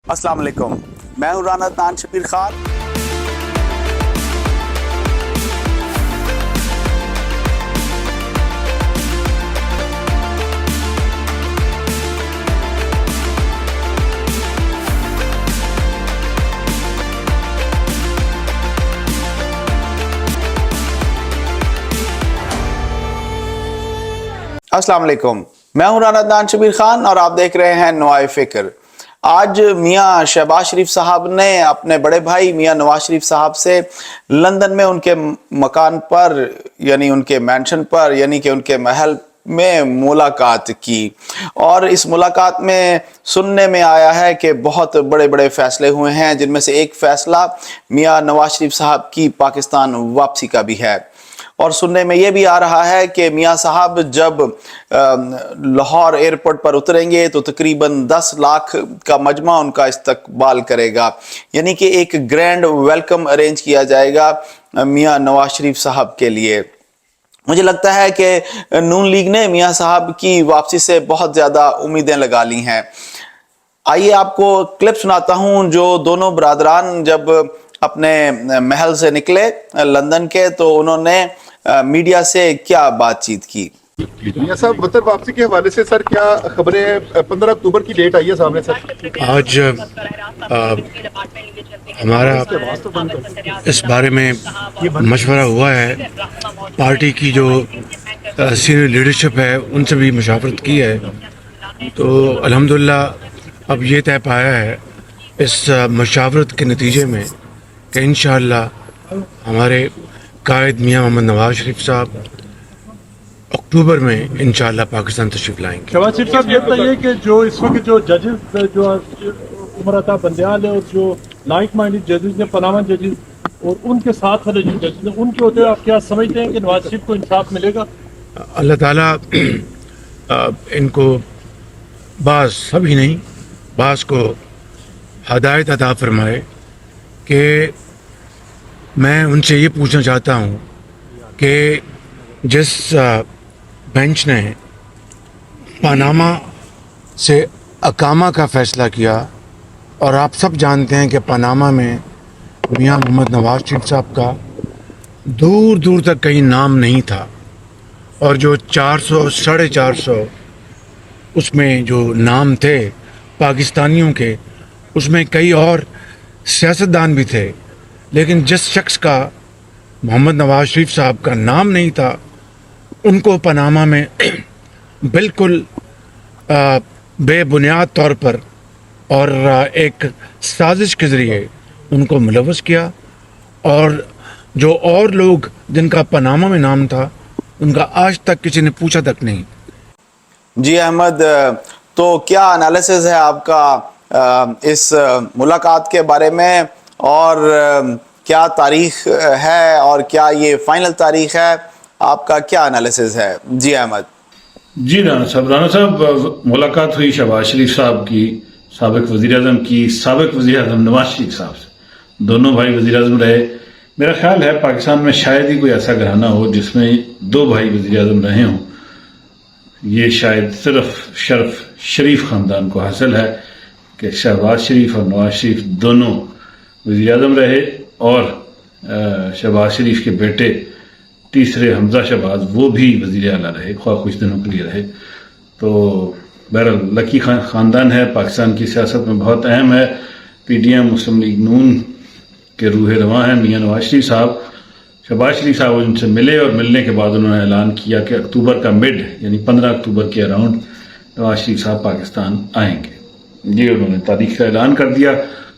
السلام علیکم، میں ہوں رانا عدنان شبیر خان۔ السلام علیکم، میں ہوں رانا عدنان شبیر خان اور آپ دیکھ رہے ہیں نوائے فکر۔ آج میاں شہباز شریف صاحب نے اپنے بڑے بھائی میاں نواز شریف صاحب سے لندن میں ان کے مکان پر یعنی ان کے مینشن پر یعنی کہ ان کے محل میں ملاقات کی، اور اس ملاقات میں سننے میں آیا ہے کہ بہت بڑے بڑے فیصلے ہوئے ہیں، جن میں سے ایک فیصلہ میاں نواز شریف صاحب کی پاکستان واپسی کا بھی ہے۔ اور سننے میں یہ بھی آ رہا ہے کہ میاں صاحب جب لاہور ایئرپورٹ پر اتریں گے تو تقریباً 10 لاکھ کا مجمع ان کا استقبال کرے گا، یعنی کہ ایک گرینڈ ویلکم ارینج کیا جائے گا میاں نواز شریف صاحب کے لیے۔ مجھے لگتا ہے کہ نون لیگ نے میاں صاحب کی واپسی سے بہت زیادہ امیدیں لگا لی ہیں۔ آئیے آپ کو کلپ سناتا ہوں جو دونوں برادران جب اپنے محل سے نکلے لندن کے تو انہوں نے میڈیا سے کیا بات چیت کی۔ میاں صاحب وطن واپسی کے حوالے سے سر کیا خبریں ہیں؟ 15 اکتوبر کی ڈیٹ آئی ہے سامنے سر۔ آج ہمارا اس بارے میں مشورہ ہوا ہے، پارٹی کی جو سینئر لیڈرشپ ہے ان سے بھی مشاورت کی ہے، تو الحمدللہ اب یہ طے پایا ہے اس مشاورت کے نتیجے میں کہ انشاءاللہ ہمارے قائد میاں محمد نواز شریف صاحب اکتوبر میں انشاءاللہ پاکستان تشریف لائیں گے۔ شہباز شریف صاحب یہ بتائیے کہ جو اس وقت جو ججز جو عمر عطا بندیال ہے اور جو لائک مائنڈڈ ججز ہیں پاناما ججز اور ان کے ساتھ والے جو ججز ہیں ان کے ہوتے آپ کیا سمجھتے ہیں کہ نواز شریف کو انصاف ملے گا؟ اللہ تعالیٰ ان کو بعض سبھی نہیں بعض کو ہدایت عطا فرمائے کہ میں ان سے یہ پوچھنا چاہتا ہوں کہ جس بینچ نے پاناما سے اقامہ کا فیصلہ کیا، اور آپ سب جانتے ہیں کہ پاناما میں میاں محمد نواز شریف صاحب کا دور دور تک کہیں نام نہیں تھا، اور جو 400 450 اس میں جو نام تھے پاکستانیوں کے، اس میں کئی اور سیاستدان بھی تھے، لیکن جس شخص کا محمد نواز شریف صاحب کا نام نہیں تھا ان کو پاناما میں بالکل بے بنیاد طور پر اور ایک سازش کے ذریعے ان کو ملوث کیا، اور جو اور لوگ جن کا پاناما میں نام تھا ان کا آج تک کسی نے پوچھا تک نہیں۔ جی احمد، تو کیا انالیسز ہے آپ کا اس ملاقات کے بارے میں، اور کیا تاریخ ہے اور کیا یہ فائنل تاریخ ہے؟ آپ کا کیا انالیسز ہے؟ جی احمد۔ جی رانا صاحب ملاقات ہوئی شہباز شریف صاحب کی سابق وزیر اعظم کی سابق وزیر اعظم نواز شریف صاحب سے، دونوں بھائی وزیر اعظم رہے۔ میرا خیال ہے پاکستان میں شاید ہی کوئی ایسا گھرانہ ہو جس میں 2 بھائی وزیر اعظم رہے ہوں۔ یہ شاید صرف شرف شریف خاندان کو حاصل ہے کہ شہباز شریف اور نواز شریف دونوں وزیر اعظم رہے، اور شہباز شریف کے بیٹے تیسرے حمزہ شہباز وہ بھی وزیر اعلیٰ رہے، خواہ کچھ دنوں کے لیے رہے۔ تو بہرحال لکی خاندان ہے، پاکستان کی سیاست میں بہت اہم ہے۔ پی ڈی ایم مسلم لیگ نون کے روح رواں ہیں میاں نواز شریف صاحب۔ شہباز شریف صاحب ان سے ملے، اور ملنے کے بعد انہوں نے اعلان کیا کہ اکتوبر کا مڈ یعنی 15 اکتوبر کے اراؤنڈ نواز شریف صاحب پاکستان آئیں گے۔ یہ انہوں نے تاریخ کا اعلان کر دیا۔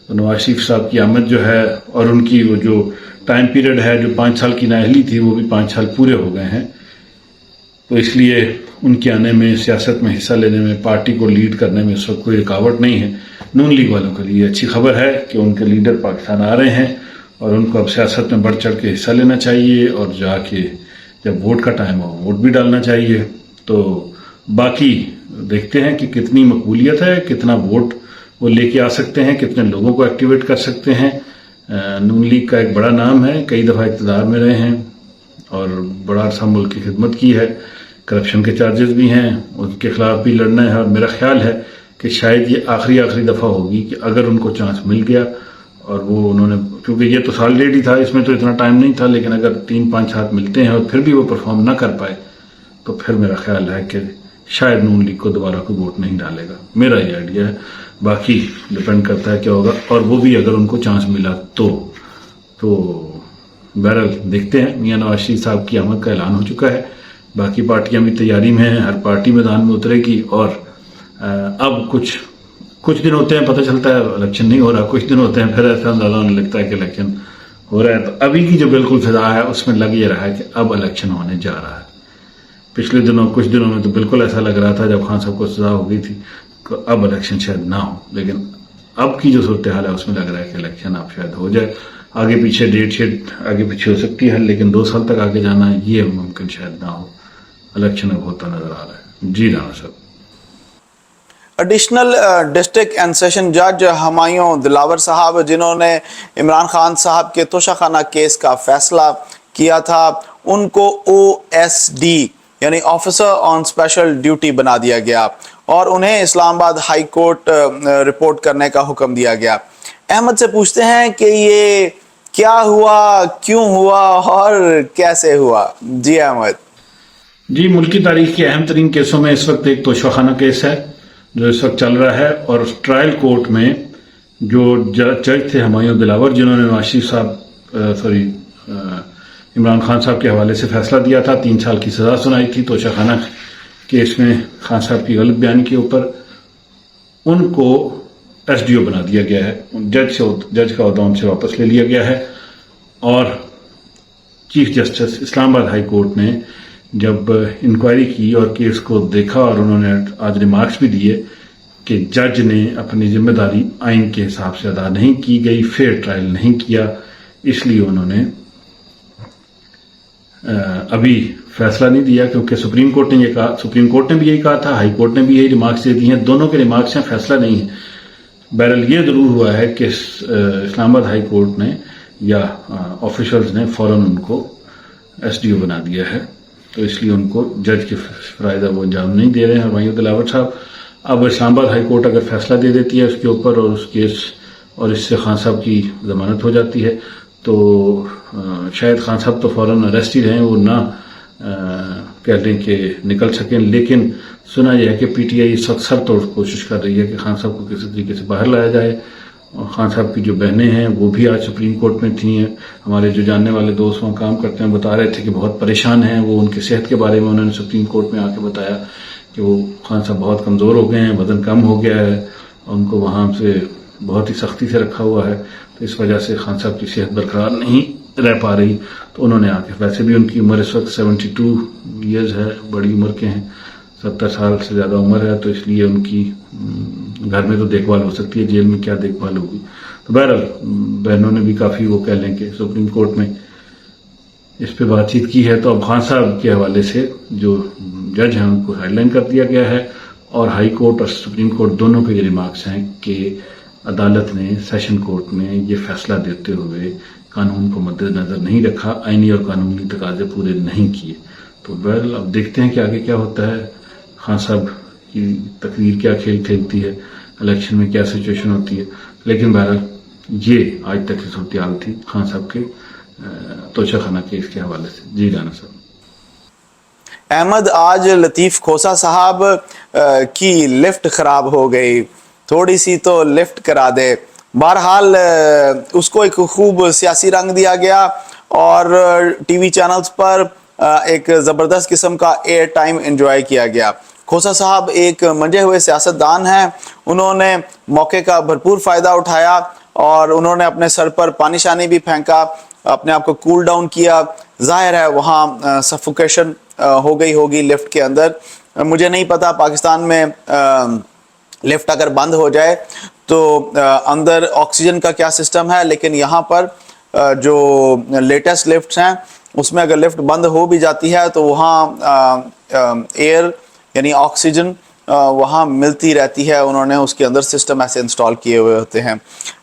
تو نواز شریف صاحب کی آمد جو ہے، اور ان کی وہ جو ٹائم پیریڈ ہے جو 5 سال کی نااہلی تھی، وہ بھی 5 سال پورے ہو گئے ہیں، تو اس لیے ان کے آنے میں، سیاست میں حصہ لینے میں، پارٹی کو لیڈ کرنے میں اس وقت کوئی رکاوٹ نہیں ہے۔ نون لیگ والوں کے لیے اچھی خبر ہے کہ ان کے لیڈر پاکستان آ رہے ہیں، اور ان کو اب سیاست میں بڑھ چڑھ کے حصہ لینا چاہیے، اور جا کے جب ووٹ کا ٹائم ہو ووٹ بھی ڈالنا چاہیے۔ تو باقی دیکھتے ہیں کہ کتنی مقبولیت ہے، کتنا ووٹ وہ لے کے آ سکتے ہیں، کتنے لوگوں کو ایکٹیویٹ کر سکتے ہیں۔ نون لیگ کا ایک بڑا نام ہے، کئی دفعہ اقتدار میں رہے ہیں اور بڑا عرصہ ملک کی خدمت کی ہے، کرپشن کے چارجز بھی ہیں، ان کے خلاف بھی لڑنا ہے، اور میرا خیال ہے کہ شاید یہ آخری دفعہ ہوگی کہ اگر ان کو چانس مل گیا اور وہ انہوں نے، کیونکہ یہ تو سالڈیٹ ہی تھا، اس میں تو اتنا ٹائم نہیں تھا، لیکن اگر 3-5 ہاتھ ملتے ہیں اور پھر بھی وہ پرفارم نہ کر پائے تو پھر میرا خیال ہے کہ شاید نون لیگ کو دوبارہ کوئی ووٹ نہیں ڈالے گا. میرا یہ آئیڈیا ہے، باقی ڈپینڈ کرتا ہے کیا ہوگا. اور وہ بھی اگر ان کو چانس ملا تو بہرحال دیکھتے ہیں. میاں نواز شریف صاحب کی آمد کا اعلان ہو چکا ہے، باقی پارٹیاں بھی تیاری میں ہیں، ہر پارٹی میدان میں اترے گی. اور اب کچھ دن ہوتے ہیں پتہ چلتا ہے الیکشن نہیں ہو رہا، کچھ دن ہوتے ہیں پھر ایسا اندازہ ہونے لگتا ہے کہ الیکشن ہو رہا ہے. تو ابھی کی جو بالکل فضا ہے اس میں لگ یہ رہا ہے کہ اب الیکشن ہونے جا رہا ہے. پچھلے کچھ دنوں میں تو بالکل ایسا لگ رہا تھا جب خان صاحب کو سزا ہو گئی تھی کہ اب الیکشن شاید نہ ہو، لیکن اب کی جو صورتحال ہے اس میں لگ رہا ہے کہ الیکشن اب شاید ہو جائے. آگے پیچھے ڈیٹ شیٹ آگے پیچھے ہو سکتی ہے، لیکن 2 سال تک آگے جانا یہ ممکن شاید نہ ہو. الیکشن اب ہوتا نظر آ رہا ہے. جی رانا صاحب. ایڈیشنل ڈسٹرکٹ اینڈ سیشن جج ہمایوں دلاور صاحب، جنہوں نے عمران خان صاحب کے توشہ خانہ کیس کا فیصلہ کیا تھا، ان کو OSD یعنی آفیسر آن اسپیشل ڈیوٹی بنا دیا گیا اور انہیں اسلام آباد ہائی کورٹ رپورٹ کرنے کا حکم دیا گیا. احمد سے پوچھتے ہیں کہ یہ کیا ہوا، کیوں ہوا اور کیسے ہوا. جی احمد. جی، ملکی تاریخ کے اہم ترین کیسوں میں اس وقت ایک توشہ خانہ کیس ہے جو اس وقت چل رہا ہے، اور ٹرائل کورٹ میں جو جج تھے ہمایوں دلاور، جنہوں نے نواز شریف صاحب عمران خان صاحب کے حوالے سے فیصلہ دیا تھا، 3 سال کی سزا سنائی تھی توشہ خانہ کیس میں خان صاحب کی غلط بیانی کے اوپر، ان کو SDO بنا دیا گیا ہے. جج کا عہدہ ان سے واپس لے لیا گیا ہے. اور چیف جسٹس اسلام آباد ہائی کورٹ نے جب انکوائری کی اور کیس کو دیکھا، اور انہوں نے آج ریمارکس بھی دیے کہ جج نے اپنی ذمہ داری آئین کے حساب سے ادا نہیں کی گئی، فیئر ٹرائل نہیں کیا، اس لیے انہوں نے ابھی فیصلہ نہیں دیا. کیونکہ سپریم کورٹ نے یہ کہا، سپریم کورٹ نے بھی یہی کہا تھا، ہائی کورٹ نے بھی یہی ریمارکس دے دی ہیں، دونوں کے ریمارکس ہیں، فیصلہ نہیں ہے. بہرحال یہ ضرور ہوا ہے کہ اسلام آباد ہائی کورٹ نے یا آفیشلز نے فوراً ان کو SDO بنا دیا ہے، تو اس لیے ان کو جج کے فرائض وہ انجام نہیں دے رہے ہیں ہمایوں دلاور صاحب. اب اسلام آباد ہائی کورٹ اگر فیصلہ دے دیتی ہے اس کے اوپر اور اس کیس اور اس سے خان صاحب کی ضمانت ہو جاتی ہے تو شاید خان صاحب تو فوراً اریسٹ ہی رہیں، وہ نہ کہہ لیں کہ نکل سکیں. لیکن سنا یہ ہے کہ PTI اس وقت سر توڑ کوشش کر رہی ہے کہ خان صاحب کو کسی طریقے سے باہر لایا جائے. اور خان صاحب کی جو بہنیں ہیں وہ بھی آج سپریم کورٹ میں تھیں. ہمارے جو جاننے والے دوست وہاں کام کرتے ہیں بتا رہے تھے کہ بہت پریشان ہیں وہ، ان کی صحت کے بارے میں انہوں نے سپریم کورٹ میں آ کے بتایا کہ وہ خان صاحب بہت کمزور ہو گئے ہیں، وزن کم ہو گیا ہے، ان کو وہاں سے بہت ہی سختی سے رکھا ہوا ہے، تو اس وجہ سے خان صاحب کی صحت برقرار نہیں رہ پا رہی. تو انہوں نے آ کے، ویسے بھی ان کی عمر اس وقت 72 ایئرز ہے، بڑی عمر کے ہیں، 70 سال سے زیادہ عمر ہے، تو اس لیے ان کی گھر میں تو دیکھ بھال ہو سکتی ہے، جیل میں کیا دیکھ بھال ہوگی. تو بہرحال بہنوں نے بھی کافی وہ کہہ لیں کہ سپریم کورٹ میں اس پہ بات چیت کی ہے. تو اب خان صاحب کے حوالے سے جو جج ہیں ان کو ہیڈ لائن کر دیا گیا ہے، اور ہائی کورٹ اور سپریم کورٹ دونوں کے یہ ریمارکس ہیں کہ عدالت نے سیشن کورٹ میں یہ فیصلہ دیتے ہوئے قانون کو مد نظر نہیں رکھا، آئینی اور قانونی تقاضے پورے نہیں کیے. تو بہرحال اب دیکھتے ہیں کہ آگے کیا ہوتا ہے، خان صاحب کی تقریر کیا کھیل کھیلتی ہے، الیکشن میں کیا سچویشن ہوتی ہے. لیکن بہرحال یہ آج تک کی صورتحال تھی خان صاحب کے توشہ خانہ کیس کے حوالے سے. جی رانا صاحب. احمد، آج لطیف کھوسا صاحب کی لفٹ خراب ہو گئی، تھوڑی سی تو لفٹ کرا دے. بہرحال اس کو ایک خوب سیاسی رنگ دیا گیا اور ٹی وی چینلز پر ایک زبردست قسم کا ایئر ٹائم انجوائے کیا گیا. کھوسا صاحب ایک منجے ہوئے سیاستدان ہیں، انہوں نے موقع کا بھرپور فائدہ اٹھایا اور انہوں نے اپنے سر پر پانی شانی بھی پھینکا، اپنے آپ کو کول ڈاؤن کیا. ظاہر ہے وہاں سفوکیشن ہو گئی ہوگی لفٹ کے اندر. مجھے نہیں پتا پاکستان میں لفٹ اگر بند ہو جائے تو اندر آکسیجن کا کیا سسٹم ہے، لیکن یہاں پر جو لیٹسٹ لفٹس ہیں اس میں اگر لفٹ بند ہو بھی جاتی ہے تو وہاں ایئر یعنی آکسیجن وہاں ملتی رہتی ہے. انہوں نے اس کے اندر سسٹم ایسے انسٹال کیے ہوئے ہوتے ہیں.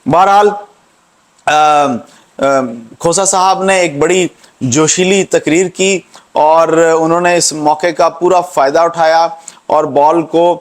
بہرحال کھوسا صاحب نے ایک بڑی جوشیلی تقریر کی اور انہوں نے اس موقع کا پورا فائدہ اٹھایا اور بال کو